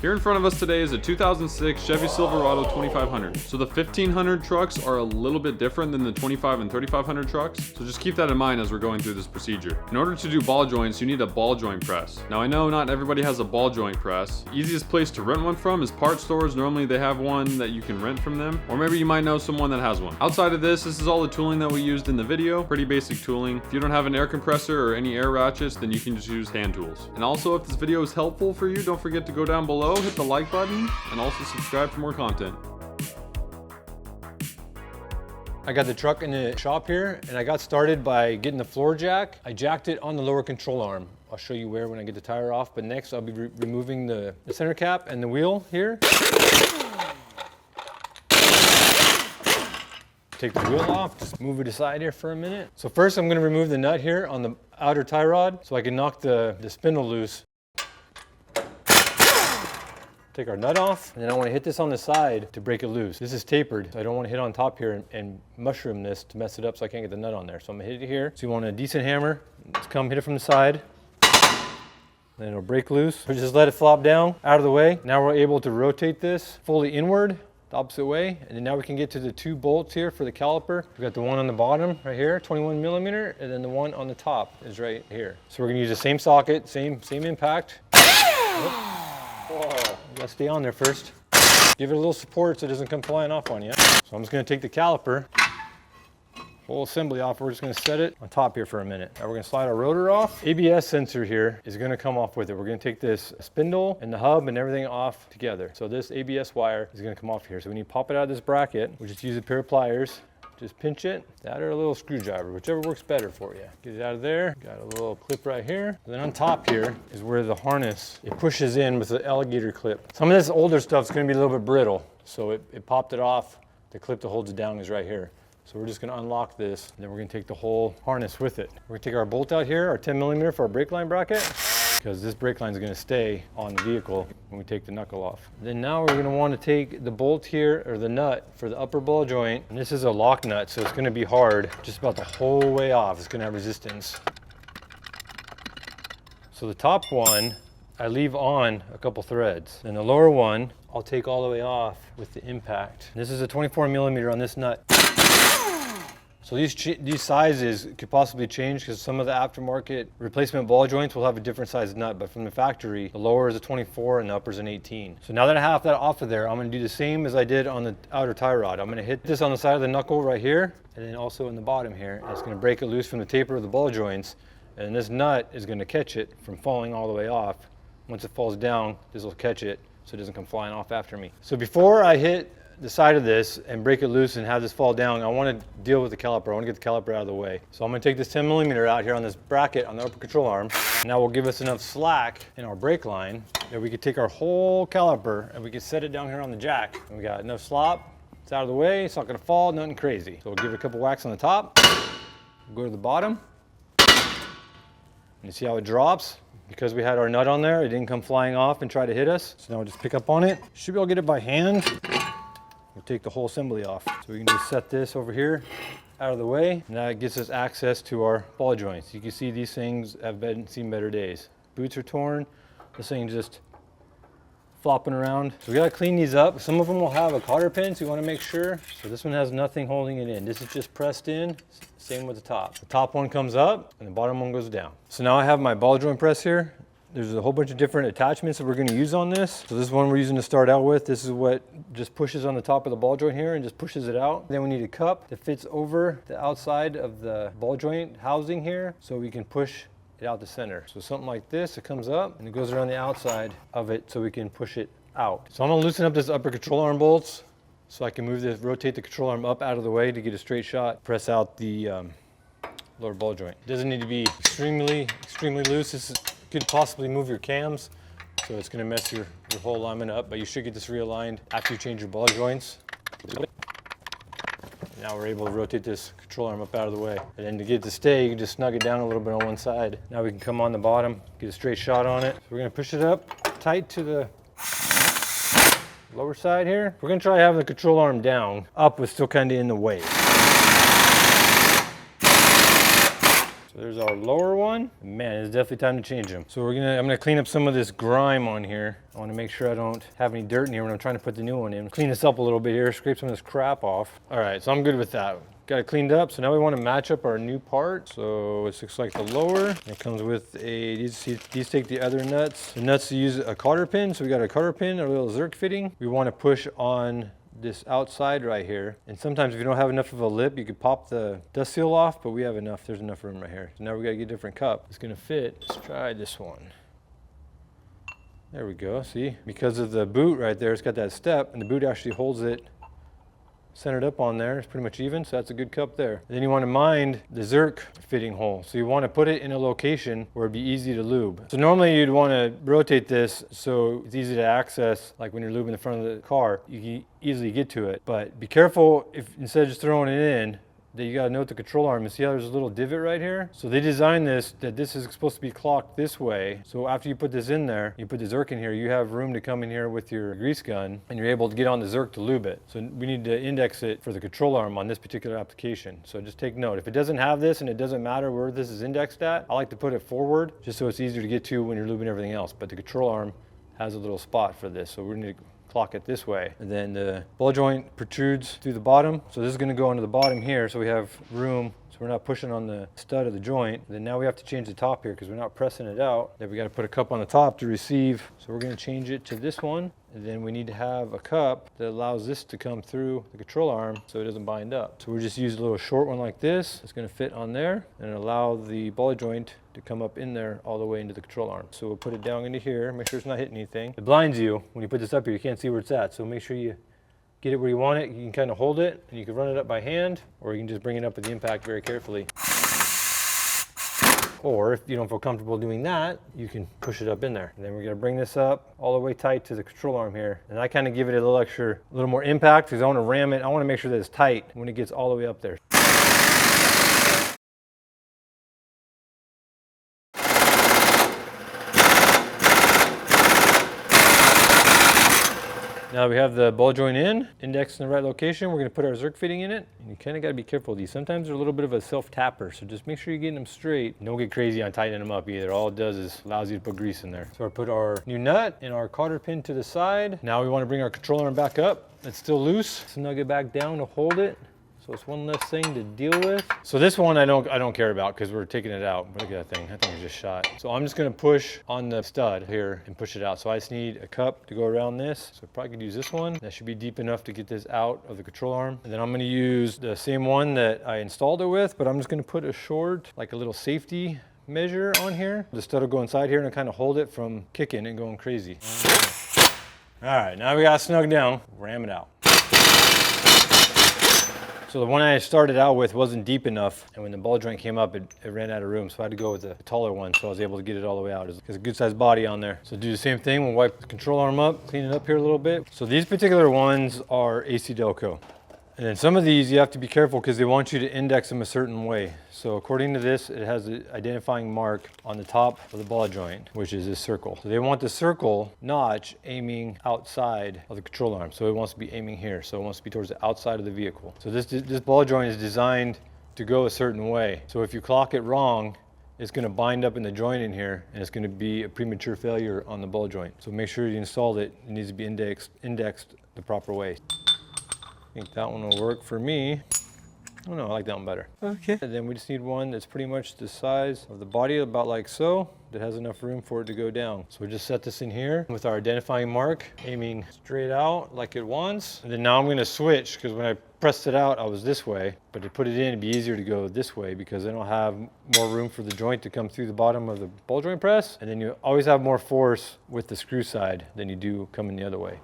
Here in front of us today is a 2006 Chevy Silverado 2500. So the 1500 trucks are a little bit different than the 25 and 3500 trucks. So just keep that in mind as we're going through this procedure. In order to do ball joints, you need a ball joint press. Now I know not everybody has a ball joint press. Easiest place to rent one from is part stores. Normally they have one that you can rent from them, or maybe you might know someone that has one. Outside of this is all the tooling that we used in the video. Pretty basic tooling. If you don't have an air compressor or any air ratchets, then you can just use hand tools. And also, if this video is helpful for you, don't forget to go down below, hit the like button, and also subscribe for more content. I got the truck in the shop here, and I got started by getting the floor jack. I jacked it on the lower control arm. I'll show you where when I get the tire off, but next I'll be removing the center cap and the wheel here. Take the wheel off, just move it aside here for a minute. So first I'm gonna remove the nut here on the outer tie rod so I can knock the spindle loose. Take our nut off, and then I want to hit this on the side to break it loose. This is tapered, so I don't want to hit on top here and mushroom this to mess it up so I can't get the nut on there. So I'm gonna hit it here. So you want a decent hammer. Just come hit it from the side. Then it'll break loose. So just let it flop down out of the way. Now we're able to rotate this fully inward, the opposite way. And then now we can get to the two bolts here for the caliper. We've got the one on the bottom right here, 21 millimeter, and then the one on the top is right here. So we're gonna use the same socket, same impact. Whoa, you gotta stay on there first. Give it a little support so it doesn't come flying off on you. So I'm just gonna take the caliper, whole assembly off. We're just gonna set it on top here for a minute. Now we're gonna slide our rotor off. ABS sensor here is gonna come off with it. We're gonna take this spindle and the hub and everything off together. So this ABS wire is gonna come off here. So when you pop it out of this bracket, we just use a pair of pliers. Just pinch it, that or a little screwdriver, whichever works better for you. Get it out of there, got a little clip right here. And then on top here is where the harness, it pushes in with the alligator clip. Some of this older stuff is gonna be a little bit brittle, so it popped it off. The clip that holds it down is right here. So we're just gonna unlock this, and then we're gonna take the whole harness with it. We're gonna take our bolt out here, our 10 millimeter for our brake line bracket, because this brake line is going to stay on the vehicle when we take the knuckle off. Then now we're going to want to take the bolt here, or the nut for the upper ball joint, and this is a lock nut, so it's going to be hard just about the whole way off. It's going to have resistance. So the top one I leave on a couple threads, and the lower one I'll take all the way off with the impact. This is a 24 millimeter on this nut. So these sizes could possibly change because some of the aftermarket replacement ball joints will have a different size nut, but from the factory, the lower is a 24 and the upper is an 18. So now that I have that off of there, I'm gonna do the same as I did on the outer tie rod. I'm gonna hit this on the side of the knuckle right here, and then also in the bottom here. And it's gonna break it loose from the taper of the ball joints, and this nut is gonna catch it from falling all the way off. Once it falls down, this will catch it so it doesn't come flying off after me. So before I hit the side of this and break it loose and have this fall down, I want to deal with the caliper. I want to get the caliper out of the way. So I'm going to take this 10 millimeter out here on this bracket on the upper control arm. Now will give us enough slack in our brake line that we could take our whole caliper and we can set it down here on the jack. And we got enough slop. It's out of the way. It's not going to fall. Nothing crazy. So we'll give it a couple whacks on the top. We'll go to the bottom. And you see how it drops? Because we had our nut on there, it didn't come flying off and try to hit us. So now we'll just pick up on it. Should be able to get it by hand. We'll take the whole assembly off. So we can just set this over here out of the way. And that gets us access to our ball joints. You can see these things have seen better days. Boots are torn. This thing's just flopping around. So we gotta clean these up. Some of them will have a cotter pin, so you wanna make sure. So this one has nothing holding it in. This is just pressed in. Same with the top. The top one comes up and the bottom one goes down. So now I have my ball joint press here. There's a whole bunch of different attachments that we're going to use on this. So this is one we're using to start out with. This is what just pushes on the top of the ball joint here and just pushes it out. Then we need a cup that fits over the outside of the ball joint housing here so we can push it out the center. So something like this, it comes up and it goes around the outside of it so we can push it out. So I'm going to loosen up this upper control arm bolts so I can rotate the control arm up out of the way to get a straight shot, press out the lower ball joint. It doesn't need to be extremely loose. This could possibly move your cams, so it's going to mess your whole alignment up, but you should get this realigned after you change your ball joints. Now we're able to rotate this control arm up out of the way. And then to get it to stay, you can just snug it down a little bit on one side. Now we can come on the bottom, get a straight shot on it. So we're going to push it up tight to the lower side here. We're going to try having the control arm down. Up was still kind of in the way. So So there's our lower one. Man, it's definitely time to change them. So I'm gonna clean up some of this grime on here. I wanna make sure I don't have any dirt in here when I'm trying to put the new one in. Clean this up a little bit here, scrape some of this crap off. All right, so I'm good with that. Got it cleaned up, so now we want to match up our new part. So it looks like the lower. It comes with these take the other nuts. The nuts use a cotter pin, so we got a cotter pin, a little Zerk fitting. We want to push on this outside right here. And sometimes if you don't have enough of a lip, you could pop the dust seal off, but we have enough, there's enough room right here. So now we got to get a different cup. It's going to fit. Let's try this one. There we go, see? Because of the boot right there, it's got that step, and the boot actually holds it centered up on there. It's pretty much even, so that's a good cup there. And then you want to mind the Zerk fitting hole. So you want to put it in a location where it'd be easy to lube. So normally you'd want to rotate this so it's easy to access, like when you're lubing the front of the car, you can easily get to it. But be careful if instead of just throwing it in, that you got to note the control arm and see how there's a little divot right here. So they designed this that this is supposed to be clocked this way. So after you put this in there, you put the Zerk in here, you have room to come in here with your grease gun and you're able to get on the Zerk to lube it. So we need to index it for the control arm on this particular application. So just take note. If it doesn't have this and it doesn't matter where this is indexed at, I like to put it forward just so it's easier to get to when you're lubing everything else. But the control arm has a little spot for this. So we're going to clock it this way. And then the ball joint protrudes through the bottom. So this is going to go into the bottom here so we have room. So we're not pushing on the stud of the joint. And then now we have to change the top here because we're not pressing it out. Then we got to put a cup on the top to receive. So we're going to change it to this one. And then we need to have a cup that allows this to come through the control arm so it doesn't bind up. So we'll just use a little short one like this. It's going to fit on there and allow the ball joint to come up in there all the way into the control arm. So we'll put it down into here, make sure it's not hitting anything. It blinds you when you put this up here, you can't see where it's at. So make sure you get it where you want it. You can kind of hold it and you can run it up by hand, or you can just bring it up with the impact very carefully. Or if you don't feel comfortable doing that, you can push it up in there. And then we're gonna bring this up all the way tight to the control arm here. And I kind of give it a little more impact because I want to ram it. I want to make sure that it's tight when it gets all the way up there. Now we have the ball joint indexed in the right location. We're gonna put our Zerk fitting in it. And you kinda gotta be careful with these. Sometimes they're a little bit of a self-tapper, so just make sure you're getting them straight. Don't get crazy on tightening them up either. All it does is allows you to put grease in there. So I put our new nut and our cotter pin to the side. Now we wanna bring our control arm back up. It's still loose. Snug it back down to hold it. So it's one less thing to deal with. So this one I don't care about because we're taking it out. But look at that thing. That thing is just shot. So I'm just gonna push on the stud here and push it out. So I just need a cup to go around this. So I probably could use this one. That should be deep enough to get this out of the control arm. And then I'm gonna use the same one that I installed it with, but I'm just gonna put a short, like a little safety measure on here. The stud will go inside here and kind of hold it from kicking and going crazy. All right, now we got it snug down. Ram it out. So the one I started out with wasn't deep enough, and when the ball joint came up, it ran out of room, so I had to go with a taller one, so I was able to get it all the way out. There's a good sized body on there. So do the same thing, we'll wipe the control arm up, clean it up here a little bit. So these particular ones are AC Delco. And then some of these you have to be careful because they want you to index them a certain way. So according to this, it has an identifying mark on the top of the ball joint, which is this circle. So they want the circle notch aiming outside of the control arm. So it wants to be aiming here. So it wants to be towards the outside of the vehicle. So this ball joint is designed to go a certain way. So if you clock it wrong, it's going to bind up in the joint in here and it's going to be a premature failure on the ball joint. So make sure you installed it. It needs to be indexed the proper way. I think that one will work for me. Oh no, I like that one better. Okay. And then we just need one that's pretty much the size of the body, about like so, that has enough room for it to go down. So we just set this in here with our identifying mark, aiming straight out like it wants. And then now I'm gonna switch, because when I pressed it out, I was this way, but to put it in, it'd be easier to go this way because then I'll have more room for the joint to come through the bottom of the ball joint press. And then you always have more force with the screw side than you do coming the other way.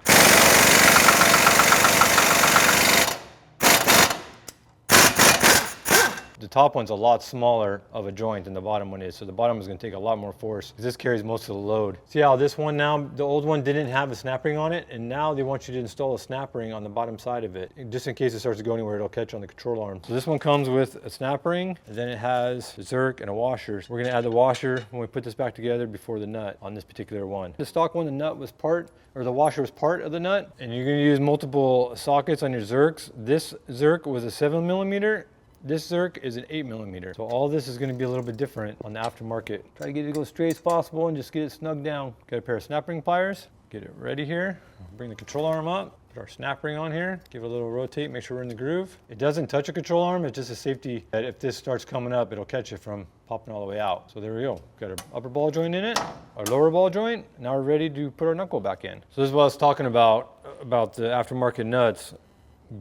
The top one's a lot smaller of a joint than the bottom one is, so the bottom is going to take a lot more force because this carries most of the load. See how this one now, the old one didn't have a snap ring on it, and now they want you to install a snap ring on the bottom side of it. Just in case it starts to go anywhere, it'll catch on the control arm. So this one comes with a snap ring, and then it has a Zerk and a washer. So we're going to add the washer when we put this back together before the nut on this particular one. The stock one, the nut was part, or the washer was part of the nut, and you're going to use multiple sockets on your Zerks. This Zerk was a 7mm. This Zerk is an 8mm. So all this is gonna be a little bit different on the aftermarket. Try to get it to go straight as possible and just get it snugged down. Got a pair of snap ring pliers. Get it ready here. Bring the control arm up. Put our snap ring on here. Give it a little rotate, make sure we're in the groove. It doesn't touch a control arm, it's just a safety that if this starts coming up, it'll catch it from popping all the way out. So there we go. Got our upper ball joint in it, our lower ball joint. Now we're ready to put our knuckle back in. So this is what I was talking about the aftermarket nuts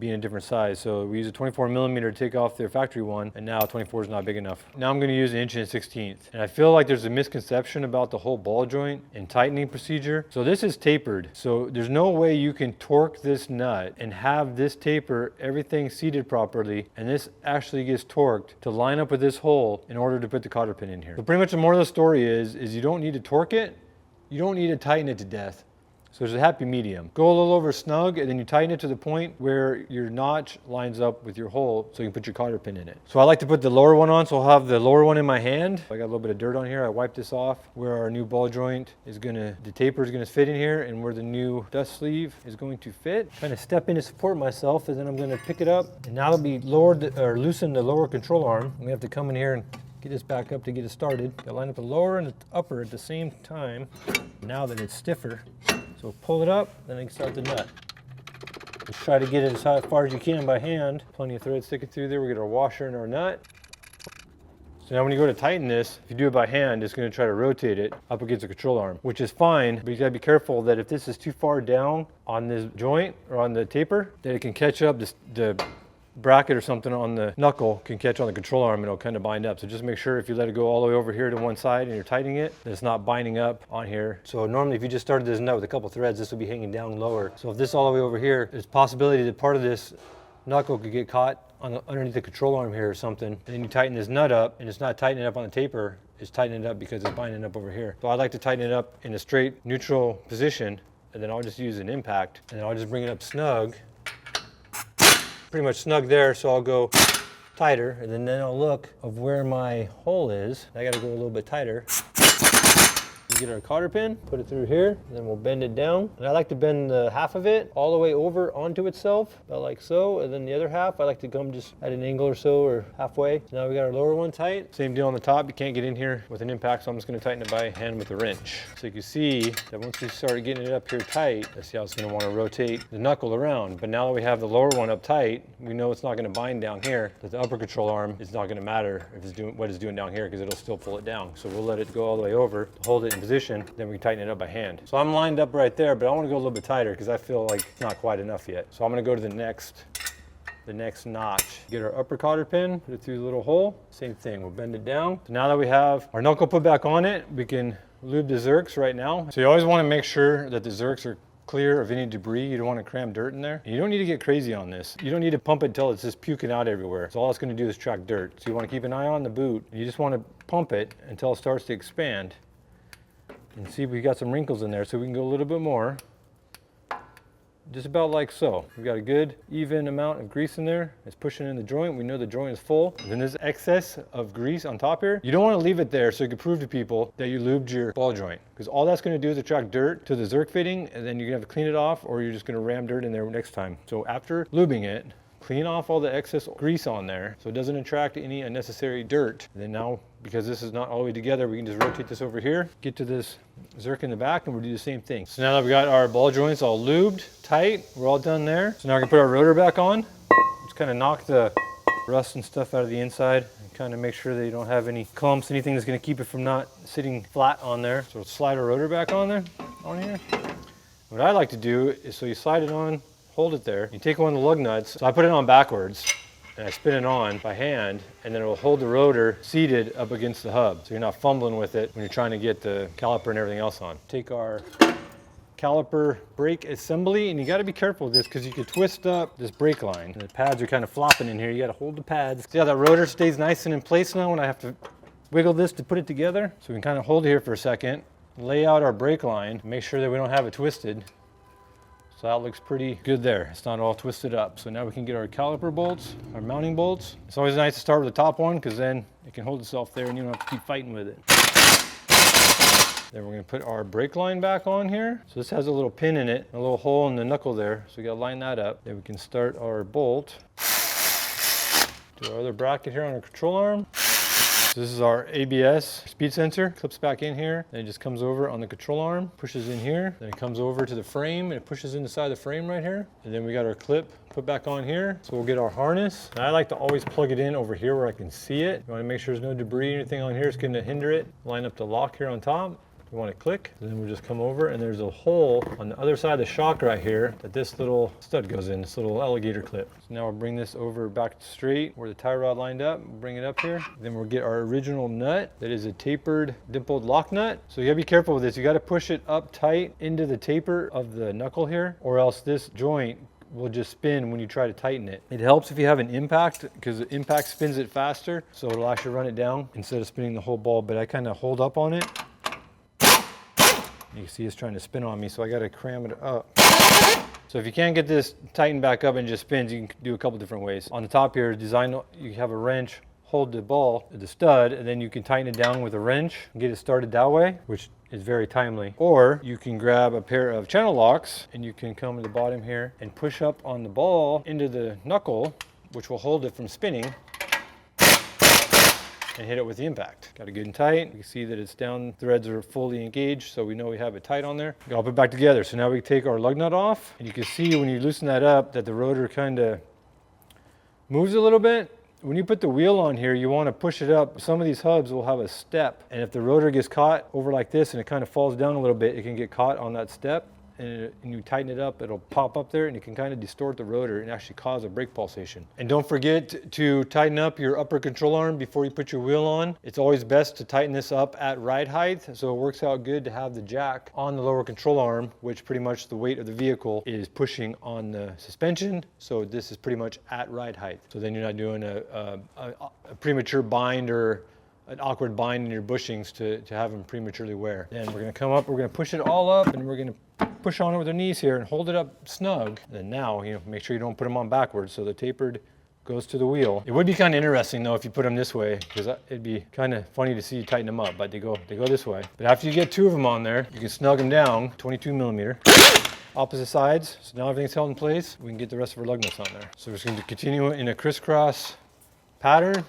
being a different size. So we use a 24mm to take off their factory one, and now 24 is not big enough. Now I'm going to use an 1/16". And I feel like there's a misconception about the whole ball joint and tightening procedure. So this is tapered. So there's no way you can torque this nut and have this taper, everything seated properly, and this actually gets torqued to line up with this hole in order to put the cotter pin in here. So pretty much the moral of the story is you don't need to torque it, you don't need to tighten it to death. So there's a happy medium. Go a little over snug, and then you tighten it to the point where your notch lines up with your hole so you can put your cotter pin in it. So I like to put the lower one on, so I'll have the lower one in my hand. I got a little bit of dirt on here. I wiped this off where our new ball joint is the taper is gonna fit in here, and where the new dust sleeve is going to fit. Kind of step in to support myself, and then I'm gonna pick it up. And now that we loosen the lower control arm, we have to come in here and get this back up to get it started. Gotta line up the lower and the upper at the same time. Now that it's stiffer, so pull it up, then I can start the nut. Just try to get it as far as you can by hand. Plenty of thread sticking through there. We get our washer and our nut. So now when you go to tighten this, if you do it by hand, it's going to try to rotate it up against the control arm, which is fine, but you got to be careful that if this is too far down on this joint or on the taper, that it can catch up the bracket or something on the knuckle can catch on the control arm and it'll kind of bind up. So just make sure if you let it go all the way over here to one side and you're tightening it, that it's not binding up on here. So normally if you just started this nut with a couple threads, this would be hanging down lower. So if this all the way over here, there's a possibility that part of this knuckle could get caught underneath the control arm here or something. And then you tighten this nut up and it's not tightening up on the taper, it's tightening it up because it's binding up over here. So I like to tighten it up in a straight neutral position, and then I'll just use an impact, and then I'll just bring it up snug. Pretty much snug there, so I'll go tighter, and then I'll look of where my hole is. I gotta go a little bit tighter. We get our cotter pin, put it through here, and then we'll bend it down. And I like to bend the half of it all the way over onto itself, about like so, and then the other half, I like to come just at an angle or so, or halfway. So now we got our lower one tight. Same deal on the top, you can't get in here with an impact, so I'm just gonna tighten it by hand with a wrench. So you can see that once we start getting it up here tight, let's see how it's gonna wanna rotate the knuckle around. But now that we have the lower one up tight, we know it's not gonna bind down here, that the upper control arm is not gonna matter if it's doing what it's doing down here, because it'll still pull it down. So we'll let it go all the way over, hold it in position, then we can tighten it up by hand. So I'm lined up right there, but I want to go a little bit tighter because I feel like it's not quite enough yet. So I'm going to go to the next notch. Get our upper cotter pin, put it through the little hole. Same thing, we'll bend it down. So now that we have our knuckle put back on it, we can lube the Zerks right now. So you always want to make sure that the Zerks are clear of any debris. You don't want to cram dirt in there. And you don't need to get crazy on this. You don't need to pump it until it's just puking out everywhere. So all it's going to do is track dirt. So you want to keep an eye on the boot. You just want to pump it until it starts to expand. And see, we got some wrinkles in there, so we can go a little bit more. Just about like so. We've got a good even amount of grease in there. It's pushing in the joint. We know the joint is full. And then there's excess of grease on top here. You don't want to leave it there so you can prove to people that you lubed your ball joint, because all that's going to do is attract dirt to the Zerk fitting, and then you're going to have to clean it off, or you're just going to ram dirt in there next time. So after lubing it, clean off all the excess grease on there so it doesn't attract any unnecessary dirt. And then now, because this is not all the way together, we can just rotate this over here, get to this Zerk in the back, and we'll do the same thing. So now that we got our ball joints all lubed, tight, we're all done there. So now we can put our rotor back on. Just kind of knock the rust and stuff out of the inside and kind of make sure that you don't have any clumps, anything that's going to keep it from not sitting flat on there. So slide our rotor back on there, on here. What I like to do is, so you slide it on, hold it there. You take one of the lug nuts. So I put it on backwards and I spin it on by hand, and then it will hold the rotor seated up against the hub. So you're not fumbling with it when you're trying to get the caliper and everything else on. Take our caliper brake assembly, and you got to be careful with this because you could twist up this brake line. And the pads are kind of flopping in here. You got to hold the pads. See how that rotor stays nice and in place now when I have to wiggle this to put it together? So we can kind of hold it here for a second, lay out our brake line, make sure that we don't have it twisted. So that looks pretty good there. It's not all twisted up. So now we can get our caliper bolts, our mounting bolts. It's always nice to start with the top one because then it can hold itself there and you don't have to keep fighting with it. Then we're going to put our brake line back on here. So this has a little pin in it, a little hole in the knuckle there. So we got to line that up. Then we can start our bolt. Do our other bracket here on our control arm. This is our ABS speed sensor, clips back in here, and it just comes over on the control arm, pushes in here, then it comes over to the frame, and it pushes in the side of the frame right here. And then we got our clip put back on here. So we'll get our harness. And I like to always plug it in over here where I can see it. You wanna make sure there's no debris or anything on here that's gonna hinder it. Line up the lock here on top. We want to click, and then we'll just come over, and there's a hole on the other side of the shock right here that this little stud goes in, this little alligator clip. So now we'll bring this over back straight where the tie rod lined up, we'll bring it up here. Then we'll get our original nut that is a tapered dimpled lock nut. So you gotta be careful with this. You gotta push it up tight into the taper of the knuckle here, or else this joint will just spin when you try to tighten it. It helps if you have an impact, because the impact spins it faster, so it'll actually run it down instead of spinning the whole ball. But I kind of hold up on it. You can see it's trying to spin on me, so I got to cram it up. So if you can't get this tightened back up and just spins, you can do a couple different ways. On the top here, you have a wrench, hold the ball, the stud, and then you can tighten it down with a wrench and get it started that way, which is very timely. Or you can grab a pair of channel locks and you can come to the bottom here and push up on the ball into the knuckle, which will hold it from spinning, and hit it with the impact. Got it good and tight. You can see that it's down, threads are fully engaged, so we know we have it tight on there. I'll put it back together. So now we take our lug nut off, and you can see when you loosen that up that the rotor kind of moves a little bit. When you put the wheel on here, you want to push it up. Some of these hubs will have a step, and if the rotor gets caught over like this and it kind of falls down a little bit, it can get caught on that step. And you tighten it up, it'll pop up there, and you can kind of distort the rotor and actually cause a brake pulsation. And don't forget to tighten up your upper control arm before you put your wheel on. It's always best to tighten this up at ride height, so it works out good to have the jack on the lower control arm, which pretty much the weight of the vehicle is pushing on the suspension, so this is pretty much at ride height. So then you're not doing a premature bind or an awkward bind in your bushings to have them prematurely wear. Then we're gonna come up, we're gonna push it all up, and we're gonna push on it with our knees here and hold it up snug. And then now, make sure you don't put them on backwards so the tapered goes to the wheel. It would be kind of interesting though if you put them this way, because it'd be kind of funny to see you tighten them up, but they go this way. But after you get two of them on there, you can snug them down, 22 millimeter. Opposite sides, so now everything's held in place. We can get the rest of our lug nuts on there. So we're just going to continue in a crisscross pattern.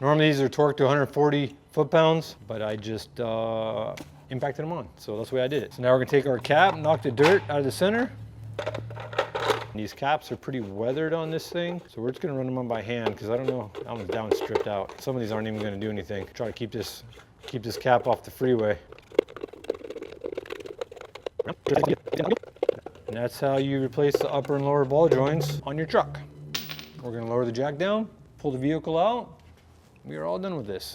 Normally these are torqued to 140 foot-pounds, but I just impacted them on, so that's the way I did it. So now we're gonna take our cap, knock the dirt out of the center. These caps are pretty weathered on this thing, so we're just gonna run them on by hand, because I don't know, that one's down stripped out. Some of these aren't even gonna do anything. Try to keep this cap off the freeway. And that's how you replace the upper and lower ball joints on your truck. We're gonna lower the jack down, pull the vehicle out. We are all done with this.